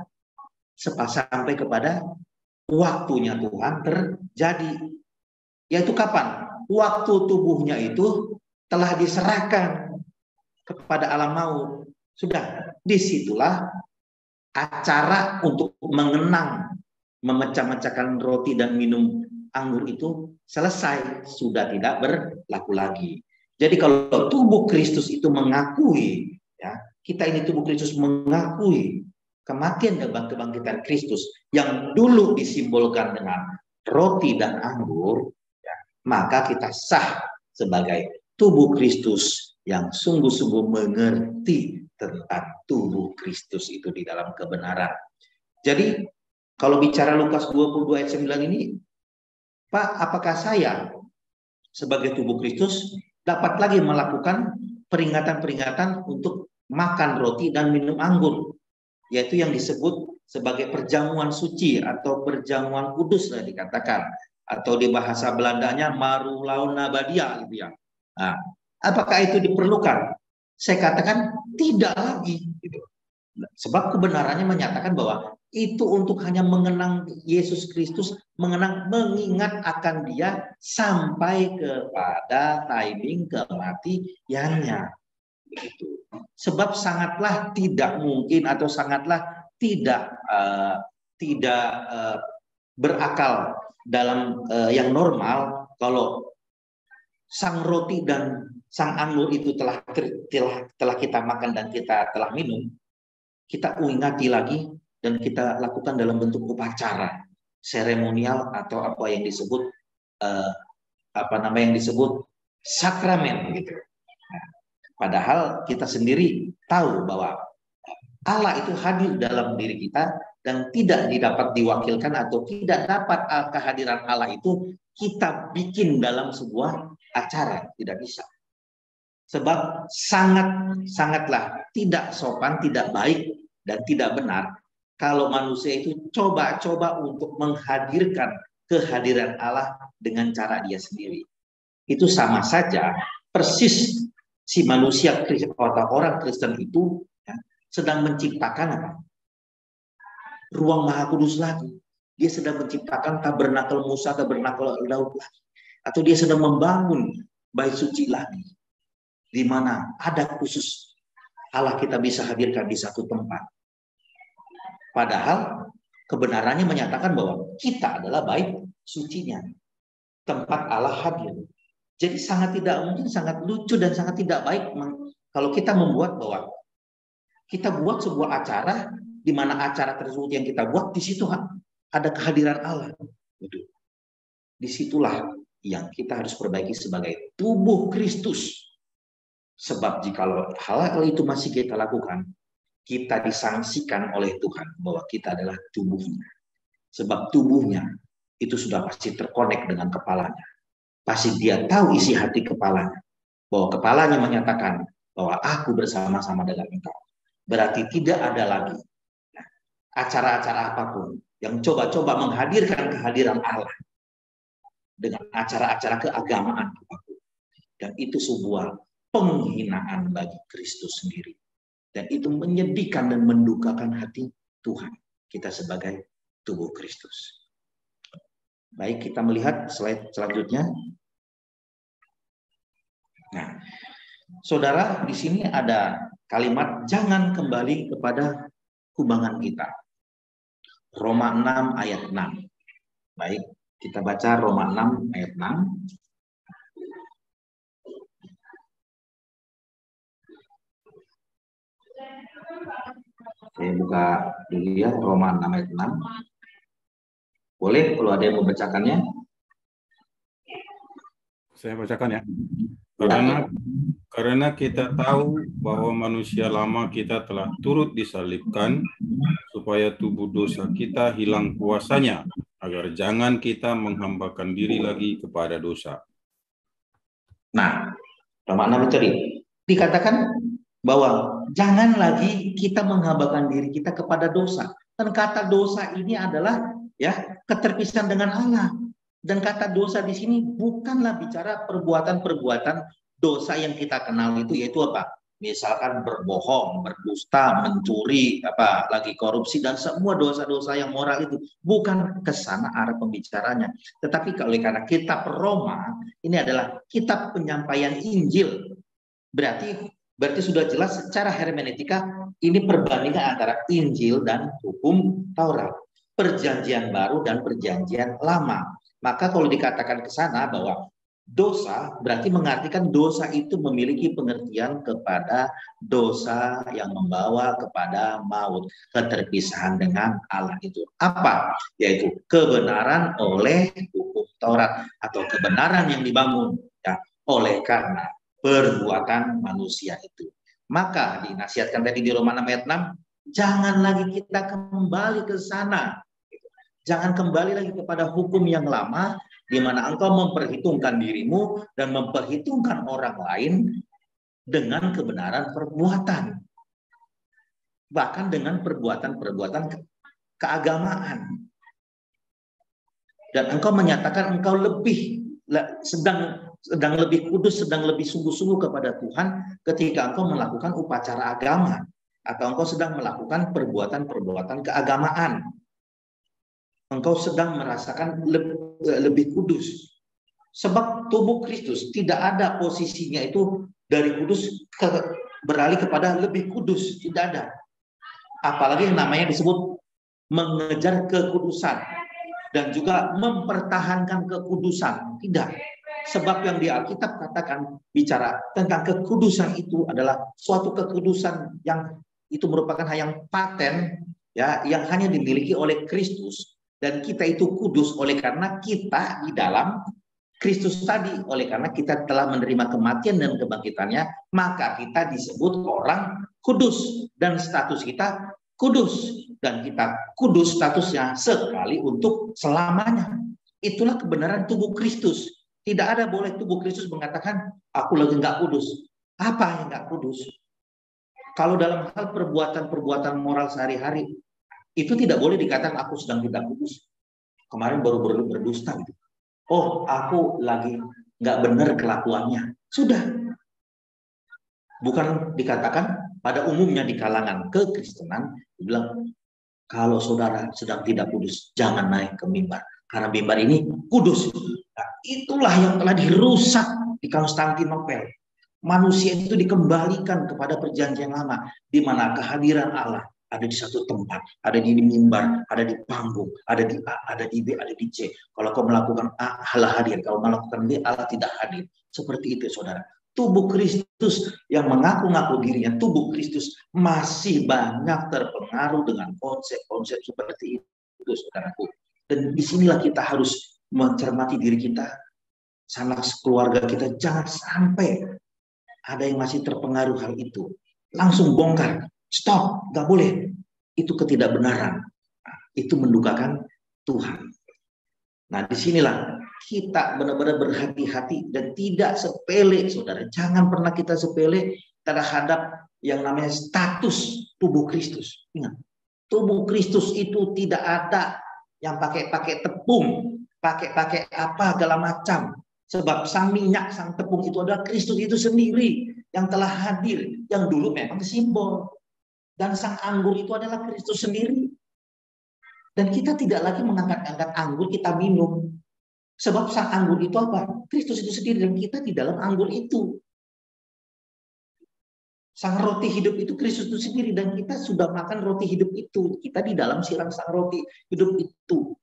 waktunya Tuhan terjadi. Yaitu kapan? Waktu tubuhnya itu telah diserahkan kepada alam maut. Sudah, disitulah acara untuk mengenang, memecah-mecahkan roti dan minum anggur itu selesai, sudah tidak berlaku lagi. Jadi kalau tubuh Kristus itu mengakui, ya, kita ini tubuh Kristus mengakui kematian dan kebangkitan Kristus yang dulu disimbolkan dengan roti dan anggur, ya, maka kita sah sebagai tubuh Kristus yang sungguh-sungguh mengerti tentang tubuh Kristus itu di dalam kebenaran. Jadi kalau bicara Lukas 22 ayat 9 ini, Pak, apakah saya sebagai tubuh Kristus dapat lagi melakukan peringatan-peringatan untuk makan roti dan minum anggur, yaitu yang disebut sebagai perjamuan suci atau perjamuan kudus lah dikatakan. atau di bahasa Belandanya marulau nabadia gitu ya. Nah, apakah itu diperlukan? Saya katakan tidak lagi gitu. Sebab kebenarannya menyatakan bahwa itu untuk hanya mengenang Yesus Kristus, mengingat akan Dia sampai kepada timing kematiannya. Begitu. Sebab sangatlah tidak mungkin atau sangatlah tidak berakal dalam yang normal kalau sang roti dan sang anggur itu telah kita makan dan kita telah minum, kita ingati lagi dan kita lakukan dalam bentuk upacara seremonial atau apa yang disebut sakramen gitu. Nah, padahal kita sendiri tahu bahwa Allah itu hadir dalam diri kita dan tidak dapat diwakilkan atau tidak dapat kehadiran Allah itu kita bikin dalam sebuah acara, tidak bisa. Sebab sangatlah tidak sopan, tidak baik, dan tidak benar kalau manusia itu coba-coba untuk menghadirkan kehadiran Allah dengan cara dia sendiri. Itu sama saja persis si manusia atau orang Kristen itu ya, sedang menciptakan apa? Ruang Maha Kudus lagi. Dia sedang menciptakan tabernakel Musa, tabernakel Daud lagi. Atau dia sedang membangun bait suci lagi, di mana ada khusus Allah kita bisa hadirkan di satu tempat. Padahal kebenarannya menyatakan bahwa kita adalah bait sucinya, tempat Allah hadir. Jadi sangat tidak mungkin, sangat lucu dan sangat tidak baik kalau kita membuat bahwa kita buat sebuah acara di mana acara tersebut yang kita buat di situ ada kehadiran Allah. Disitulah yang kita harus perbaiki sebagai tubuh Kristus. Sebab jikalau hal itu masih kita lakukan, kita disangsikan oleh Tuhan bahwa kita adalah tubuhnya. Sebab tubuhnya itu sudah pasti terkonek dengan kepalanya. Pasti dia tahu isi hati kepalanya. Bahwa kepalanya menyatakan bahwa aku bersama-sama dengan engkau. Berarti tidak ada lagi acara-acara apapun yang coba-coba menghadirkan kehadiran Allah dengan acara-acara keagamaan apapun. Dan itu sebuah penghinaan bagi Kristus sendiri. Dan itu menyedihkan dan mendukakan hati Tuhan kita sebagai tubuh Kristus. Baik, kita melihat slide selanjutnya. Nah, saudara, di sini ada kalimat jangan kembali kepada kubangan kita. Roma 6 ayat 6. Baik, kita baca Roma 6 ayat 6. Saya buka dulu ya, Roma 6 ayat 6. Boleh kalau ada yang membacakannya? Saya bacakan ya. Karena kita tahu bahwa manusia lama kita telah turut disalibkan supaya tubuh dosa kita hilang kuasanya, agar jangan kita menghambakan diri lagi kepada dosa. Nah, Roma 6 itu dikatakan bahwa jangan lagi kita menghambakan diri kita kepada dosa. Dan kata dosa ini adalah ya keterpisahan dengan Allah. Dan kata dosa di sini bukanlah bicara perbuatan-perbuatan dosa yang kita kenal itu, yaitu apa? Misalkan berbohong, berdusta, mencuri, lagi korupsi dan semua dosa-dosa yang moral itu. Bukan ke sana arah pembicaranya. Tetapi karena kitab Roma ini adalah kitab penyampaian Injil. Berarti sudah jelas secara hermeneutika ini perbandingan antara Injil dan hukum Taurat. Perjanjian baru dan perjanjian lama. Maka kalau dikatakan ke sana bahwa dosa berarti mengartikan dosa itu memiliki pengertian kepada dosa yang membawa kepada maut, keterpisahan dengan Allah itu. Apa? Yaitu kebenaran oleh hukum Taurat atau kebenaran yang dibangun ya, oleh karena perbuatan manusia itu. Maka dinasihatkan tadi di Roma 6 ayat 6, jangan lagi kita kembali ke sana. Jangan kembali lagi kepada hukum yang lama, di mana engkau memperhitungkan dirimu dan memperhitungkan orang lain dengan kebenaran perbuatan. Bahkan dengan perbuatan-perbuatan keagamaan. Dan engkau menyatakan engkau sedang lebih kudus, sedang lebih sungguh-sungguh kepada Tuhan ketika engkau melakukan upacara agama atau engkau sedang melakukan perbuatan-perbuatan keagamaan. Engkau sedang merasakan lebih kudus. Sebab tubuh Kristus tidak ada posisinya itu dari kudus beralih kepada lebih kudus, tidak ada. Apalagi yang namanya disebut mengejar kekudusan dan juga mempertahankan kekudusan, tidak. Sebab yang di Alkitab katakan bicara tentang kekudusan itu adalah suatu kekudusan yang itu merupakan hal yang paten, ya, yang hanya dimiliki oleh Kristus, dan kita itu kudus oleh karena kita di dalam Kristus tadi. Oleh karena kita telah menerima kematian dan kebangkitannya, maka kita disebut orang kudus dan status kita kudus, dan kita kudus statusnya sekali untuk selamanya. Itulah kebenaran tubuh Kristus. Tidak ada boleh tubuh Kristus mengatakan aku lagi nggak kudus. Apa yang nggak kudus? Kalau dalam hal perbuatan-perbuatan moral sehari-hari itu tidak boleh dikatakan aku sedang tidak kudus. Kemarin baru berdusta gitu. Oh, aku lagi nggak benar kelakuannya. Sudah. Bukan dikatakan pada umumnya di kalangan kekristenan, dibilang kalau saudara sedang tidak kudus, jangan naik ke mimbar. Karena mimbar ini kudus. Nah, itulah yang telah dirusak di Konstantinopel. Manusia itu dikembalikan kepada perjanjian lama, di mana kehadiran Allah ada di satu tempat, ada di mimbar, ada di panggung, ada di A, ada di B, ada di C. Kalau kau melakukan A, Allah hadir. Kalau melakukan B, Allah tidak hadir. Seperti itu, saudara. Tubuh Kristus yang mengaku-ngaku dirinya tubuh Kristus masih banyak terpengaruh dengan konsep-konsep seperti itu, saudaraku. Dan disinilah kita harus mencermati diri kita, sanak keluarga kita, jangan sampai ada yang masih terpengaruh hal itu. Langsung bongkar. Stop, nggak boleh. Itu ketidakbenaran. Itu mendukakan Tuhan. Nah, disinilah kita benar-benar berhati-hati dan tidak sepele, saudara. Jangan pernah kita sepele terhadap yang namanya status tubuh Kristus. Ingat, tubuh Kristus itu tidak ada yang pakai tepung, pakai apa segala macam. Sebab sang minyak, sang tepung itu adalah Kristus itu sendiri yang telah hadir, yang dulu memang simbol. Dan sang anggur itu adalah Kristus sendiri. Dan kita tidak lagi mengangkat-angkat anggur kita minum. Sebab sang anggur itu apa? Kristus itu sendiri, dan kita di dalam anggur itu. Sang roti hidup itu Kristus itu sendiri, dan kita sudah makan roti hidup itu. Kita di dalam sirang sang roti hidup itu.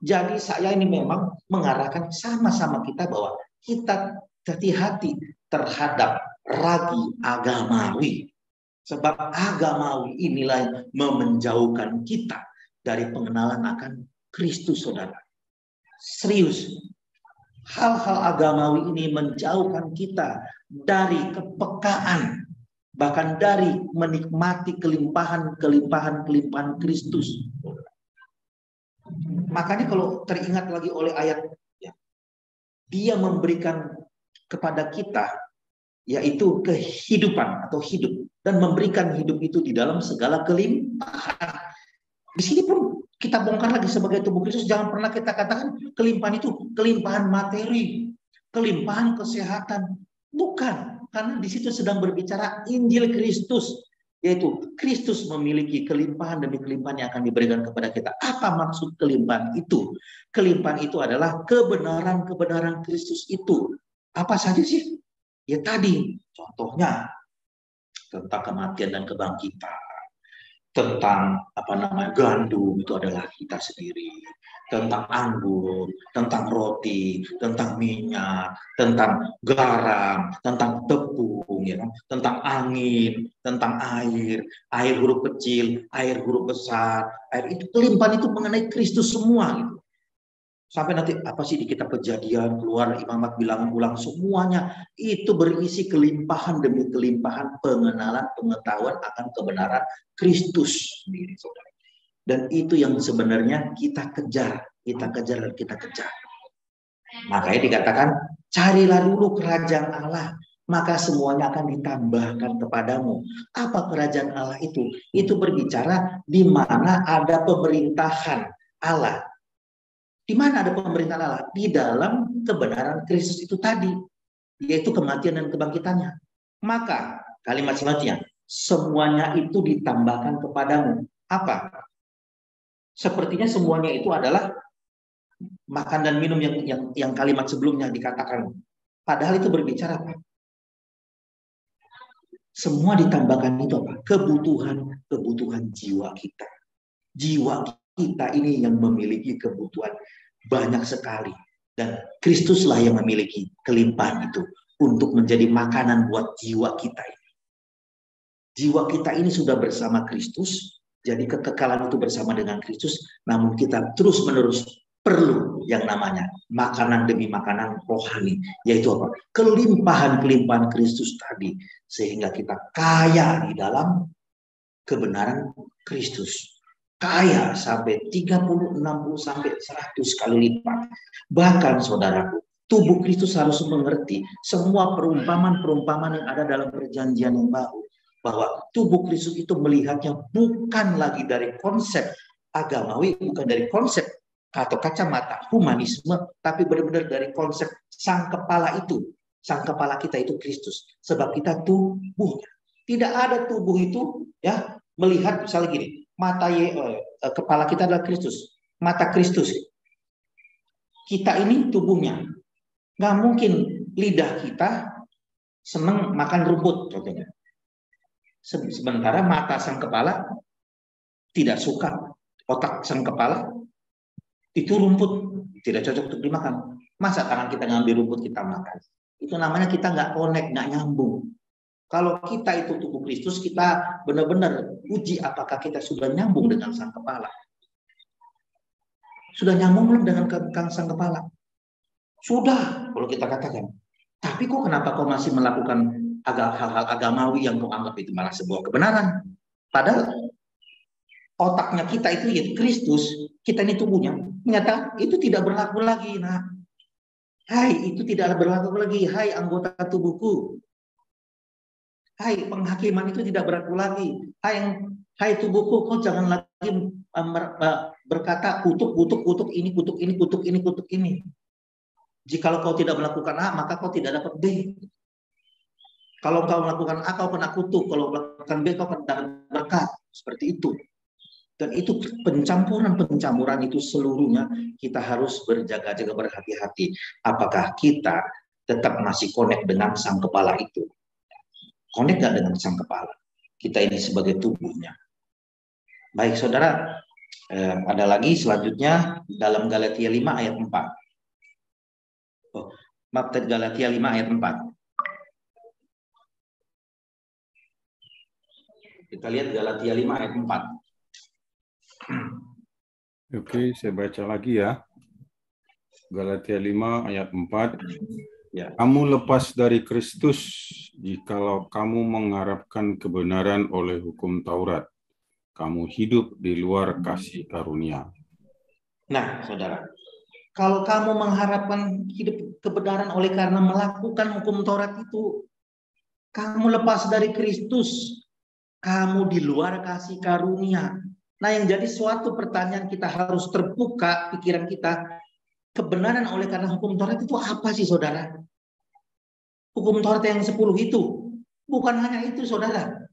Jadi saya ini memang mengarahkan sama-sama kita bahwa kita hati-hati terhadap ragi agamawi. Sebab agamawi inilah yang menjauhkan kita dari pengenalan akan Kristus, saudara. Serius. Hal-hal agamawi ini menjauhkan kita dari kepekaan, bahkan dari menikmati kelimpahan Kristus. Makanya kalau teringat lagi oleh ayat, ya, Dia memberikan kepada kita yaitu kehidupan atau hidup, dan memberikan hidup itu di dalam segala kelimpahan. Di sini pun kita bongkar lagi sebagai tubuh Kristus, jangan pernah kita katakan kelimpahan itu kelimpahan materi, kelimpahan kesehatan. Bukan, karena di situ sedang berbicara Injil Kristus, yaitu Kristus memiliki kelimpahan demi kelimpahan yang akan diberikan kepada kita. Apa maksud kelimpahan itu? Kelimpahan itu adalah kebenaran-kebenaran Kristus itu. Apa saja sih? Ya tadi, contohnya tentang kematian dan kebangkitan, tentang gandum itu adalah kita sendiri, tentang anggur, tentang roti, tentang minyak, tentang garam, tentang tepung, ya kan? Tentang angin, tentang air huruf kecil, air huruf besar, air itu kelimpahan itu mengenai Kristus semua gitu. Sampai nanti apa sih di kitab Kejadian keluar Imamat bilangan ulang, semuanya itu berisi kelimpahan demi kelimpahan pengenalan pengetahuan akan kebenaran Kristus sendiri, saudara. Dan itu yang sebenarnya kita kejar. Makanya dikatakan carilah dulu kerajaan Allah, maka semuanya akan ditambahkan kepadamu. Apa kerajaan Allah itu? Itu berbicara di mana ada pemerintahan Allah. Di mana ada pemerintahan Allah? Di dalam kebenaran Kristus itu tadi, yaitu kematian dan kebangkitannya. Maka kalimat selanjutnya, semuanya itu ditambahkan kepadamu. Apa? Sepertinya semuanya itu adalah makan dan minum yang kalimat sebelumnya dikatakan. Padahal itu berbicara apa? Semua ditambahkan itu apa? Kebutuhan jiwa kita. Jiwa kita ini yang memiliki kebutuhan banyak sekali. Dan Kristuslah yang memiliki kelimpahan itu untuk menjadi makanan buat jiwa kita ini. Jiwa kita ini sudah bersama Kristus, jadi kekekalan itu bersama dengan Kristus, namun kita terus-menerus perlu yang namanya makanan demi makanan rohani, yaitu apa? Kelimpahan-kelimpahan Kristus tadi, sehingga kita kaya di dalam kebenaran Kristus. Kaya sampai 30, 60, sampai 100 kali lipat. Bahkan saudaraku, tubuh Kristus harus mengerti semua perumpamaan-perumpamaan yang ada dalam perjanjian yang baru. Bahwa tubuh Kristus itu melihatnya bukan lagi dari konsep agamawi, bukan dari konsep atau kacamata humanisme, tapi benar-benar dari konsep sang kepala itu. Sang kepala kita itu Kristus. Sebab kita tubuhnya. Tidak ada tubuh itu ya melihat misalnya gini. Kepala kita adalah Kristus, mata Kristus. Kita ini tubuhnya. Nggak mungkin lidah kita senang makan rumput, contohnya. Sementara mata sang kepala tidak suka. Otak sang kepala itu rumput, tidak cocok untuk dimakan. Masa tangan kita ngambil rumput kita makan? Itu namanya kita nggak connect, nggak nyambung. Kalau kita itu tubuh Kristus, kita benar-benar uji apakah kita sudah nyambung dengan sang kepala. Sudah nyambung belum dengan sang kepala? Sudah, kalau kita katakan. Tapi kok kenapa kau masih melakukan hal-hal agamawi yang kau anggap itu malah sebuah kebenaran? Padahal otaknya kita itu yaitu Kristus, kita ini tubuhnya, menyatakan itu tidak berlaku lagi. Nah, hai, itu tidak berlaku lagi. Hai anggota tubuhku. Hai, penghakiman itu tidak berlaku lagi. Hai tubuhku, kau jangan lagi berkata kutuk ini, kutuk ini, kutuk ini, kutuk ini. Jikalau kau tidak melakukan A, maka kau tidak dapat B. Kalau kau melakukan A, kau kena kutuk. Kalau melakukan B, kau kena berkat. Seperti itu. Dan itu pencampuran itu seluruhnya kita harus berjaga-jaga, berhati-hati. Apakah kita tetap masih connect dengan sang kepala itu? Connect gak dengan sang kepala? Kita ini sebagai tubuhnya. Baik saudara, ada lagi selanjutnya dalam Galatia 5 ayat 4. Maaf, Galatia 5 ayat 4. Kita lihat Galatia 5 ayat 4. Oke, saya baca lagi ya. Galatia 5 ayat 4. Ya. Kamu lepas dari Kristus jikalau kamu mengharapkan kebenaran oleh hukum Taurat. Kamu hidup di luar kasih karunia. Nah, saudara, kalau kamu mengharapkan hidup kebenaran oleh karena melakukan hukum Taurat itu, kamu lepas dari Kristus. Kamu di luar kasih karunia. Nah, yang jadi suatu pertanyaan kita harus terbuka pikiran kita. Kebenaran oleh karena hukum Taurat itu apa sih, saudara? Hukum Taurat yang 10 itu. Bukan hanya itu, saudara.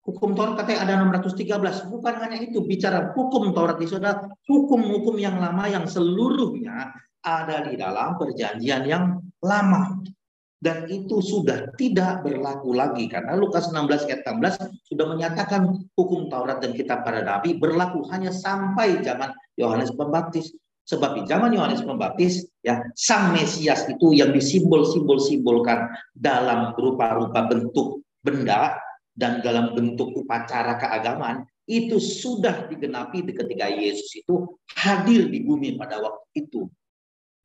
Hukum Taurat katanya ada 613. Bukan hanya itu. Bicara hukum Taurat itu, saudara. Hukum-hukum yang lama yang seluruhnya ada di dalam perjanjian yang lama. Dan itu sudah tidak berlaku lagi. Karena Lukas 16 ayat 16 sudah menyatakan hukum Taurat dan kitab para nabi berlaku hanya sampai zaman Yohanes Pembaptis. Sebab di zaman Yohanes Pembaptis, ya, Sang Mesias itu yang disimbol-simbolkan dalam rupa-rupa bentuk benda dan dalam bentuk upacara keagamaan, itu sudah digenapi ketika Yesus itu hadir di bumi pada waktu itu.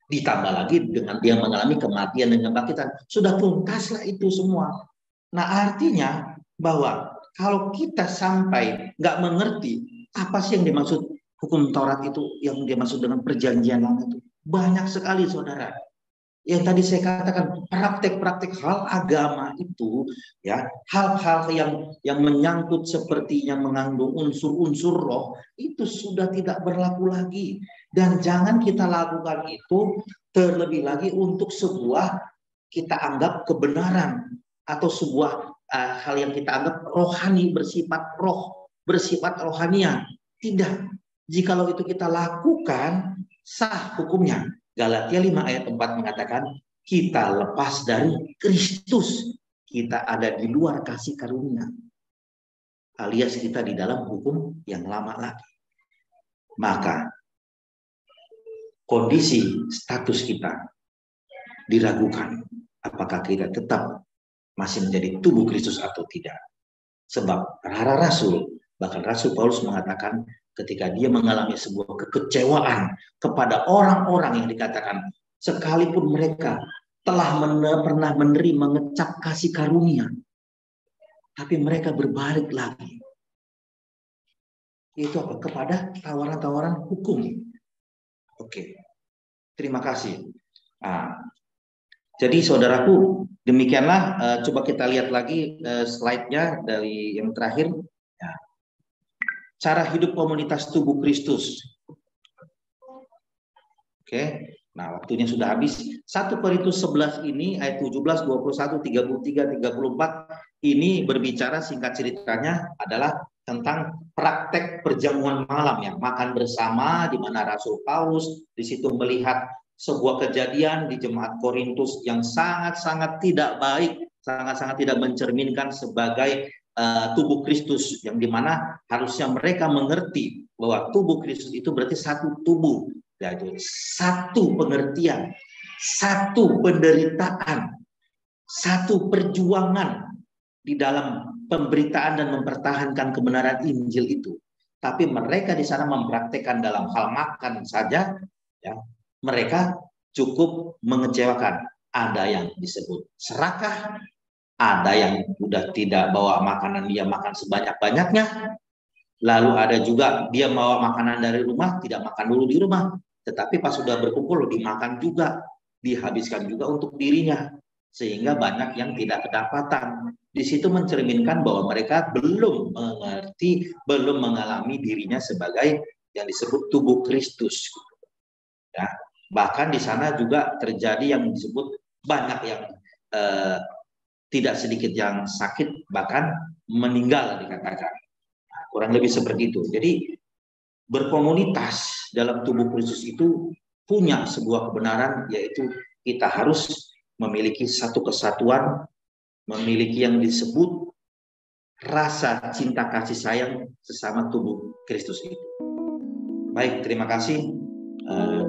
Ditambah lagi dengan dia mengalami kematian dan kebangkitan. Sudah tuntaslah itu semua. Nah, artinya bahwa kalau kita sampai nggak mengerti apa sih yang dimaksud hukum Taurat itu, yang dimaksud dengan perjanjian lama itu, banyak sekali, saudara. yang tadi saya katakan, praktek-praktek hal agama itu, ya, hal-hal yang menyangkut sepertinya mengandung unsur-unsur roh, itu sudah tidak berlaku lagi. Dan jangan kita lakukan itu terlebih lagi untuk sebuah kita anggap kebenaran atau sebuah hal yang kita anggap rohani, bersifat rohania. Tidak. Jikalau itu kita lakukan, sah hukumnya. Galatia 5 ayat 4 mengatakan, kita lepas dari Kristus. Kita ada di luar kasih karunia. Alias kita di dalam hukum yang lama lagi. Maka, kondisi status kita diragukan. Apakah kita tetap masih menjadi tubuh Kristus atau tidak. Sebab para rasul, bahkan Rasul Paulus mengatakan, ketika dia mengalami sebuah kekecewaan kepada orang-orang yang dikatakan sekalipun mereka telah pernah menerima mengecap kasih karunia, tapi mereka berbalik lagi. Itu apa? Kepada tawaran-tawaran hukum. Oke, terima kasih. Jadi saudaraku, demikianlah. Coba kita lihat lagi slide-nya dari yang terakhir. Cara hidup komunitas tubuh Kristus. Oke, nah waktunya sudah habis. 1 Korintus 11 ini ayat 17, 21, 33, 34 ini berbicara, singkat ceritanya adalah tentang praktek perjamuan malam, ya, makan bersama, di mana Rasul Paulus di situ melihat sebuah kejadian di jemaat Korintus yang sangat-sangat tidak baik, sangat-sangat tidak mencerminkan sebagai tubuh Kristus, yang dimana harusnya mereka mengerti bahwa tubuh Kristus itu berarti satu tubuh, yaitu satu pengertian, satu penderitaan, satu perjuangan di dalam pemberitaan dan mempertahankan kebenaran Injil itu. Tapi mereka di sana mempraktekkan dalam hal makan saja, ya, mereka cukup mengecewakan. Ada yang disebut serakah, ada yang udah tidak bawa makanan, dia makan sebanyak-banyaknya. Lalu ada juga dia bawa makanan dari rumah, tidak makan dulu di rumah. Tetapi pas sudah berkumpul, dimakan juga, dihabiskan juga untuk dirinya. Sehingga banyak yang tidak kedapatan. Di situ mencerminkan bahwa mereka belum mengerti, belum mengalami dirinya sebagai yang disebut tubuh Kristus. Ya. Bahkan di sana juga terjadi yang disebut banyak yang tidak sedikit yang sakit, bahkan meninggal dikatakan. Nah, kurang lebih seperti itu. Jadi berkomunitas dalam tubuh Kristus itu punya sebuah kebenaran, yaitu kita harus memiliki satu kesatuan, memiliki yang disebut rasa cinta kasih sayang sesama tubuh Kristus itu. Baik, terima kasih.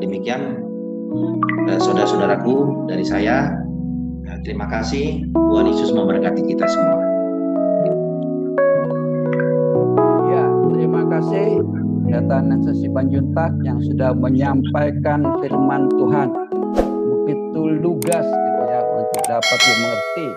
Demikian saudara-saudaraku dari saya. Terima kasih. Tuhan Yesus memberkati kita semua. Ya, terima kasih Pendeta Nancy Simanjuntak yang sudah menyampaikan firman Tuhan begitu lugas gitu ya, untuk dapat dimengerti.